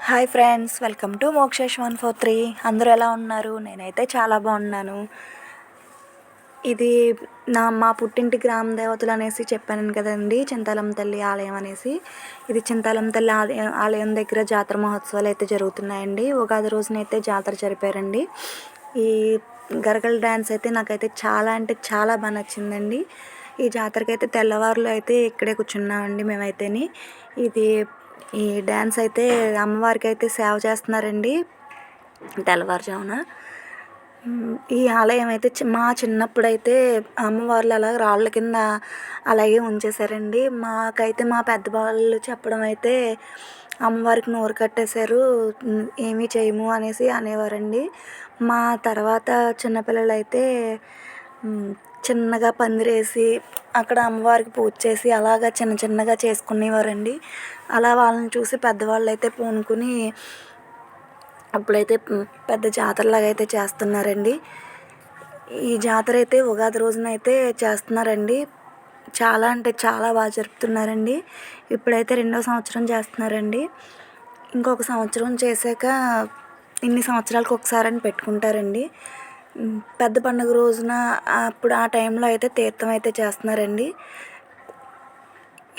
Hi friends, welcome to Mokshesh 143. అందరూ ఎలా ఉన్నారు? నేనైతే చాలా బాగున్నాను. ఇది మా పుట్టింటి గ్రామ దేవతలు అనేసి చెప్పాను కదండి, చింతాలం తల్లి ఆలయం అనేసి. ఇది చింతాలం తల్లి ఆలయం దగ్గర జాతర మహోత్సవాలు అయితే జరుగుతున్నాయండి. ఉగాది రోజునైతే జాతర జరిపారండి. ఈ గరగల డ్యాన్స్ అయితే నాకైతే చాలా అంటే చాలా బాగా నచ్చిందండి. ఈ జాతరకి అయితే తెల్లవారులు అయితే ఇక్కడే కూర్చున్నామండి మేమైతేని. ఈ డ్యాన్స్ అయితే అమ్మవారికి అయితే సేవ చేస్తున్నారండి తెల్లవారుజామున. ఈ ఆలయం అయితే మా చిన్నప్పుడైతే అమ్మవార్లు అలా రాళ్ళ కింద అలాగే ఉంచేశారండి. మాకైతే మా పెద్దవాళ్ళు చెప్పడం అయితే అమ్మవారికి నోరు కట్టేశారు, ఏమీ చేయము అనేసి అనేవారండి. మా తర్వాత చిన్నపిల్లలు అయితే చిన్నగా పందిరేసి అక్కడ అమ్మవారికి పూజ చేసి అలాగా చిన్న చిన్నగా చేసుకునేవారండి. అలా వాళ్ళని చూసి పెద్దవాళ్ళు అయితే పూనుకుని అప్పుడైతే పెద్ద జాతరలాగా అయితే చేస్తున్నారండి. ఈ జాతర అయితే ఉగాది రోజున అయితే చేస్తున్నారండి. చాలా అంటే చాలా బాగా జరుపుతున్నారండి. ఇప్పుడైతే 2వ సంవత్సరం చేస్తున్నారండి. ఇంకొక సంవత్సరం చేశాక ఇన్ని సంవత్సరాలకు ఒకసారి అని పెట్టుకుంటారండి. పెద్ద పండుగ రోజున అప్పుడు ఆ టైంలో అయితే తీర్థం అయితే చేస్తున్నారండి.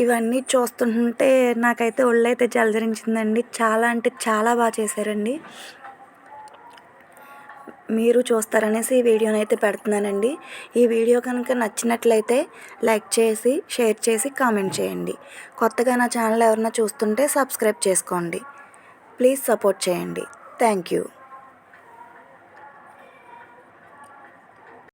ఇవన్నీ చూస్తుంటే నాకైతే ఒళ్ళైతే జలధరించిందండి. చాలా అంటే చాలా బాగా చేశారండి. మీరు చూస్తారనేసి ఈ వీడియోని అయితే పెడుతున్నానండి. ఈ వీడియో కనుక నచ్చినట్లయితే లైక్ చేసి, షేర్ చేసి, కామెంట్ చేయండి. కొత్తగా నా ఛానల్ ఎవరైనా చూస్తుంటే సబ్స్క్రైబ్ చేసుకోండి. ప్లీజ్ సపోర్ట్ చేయండి. Thank you.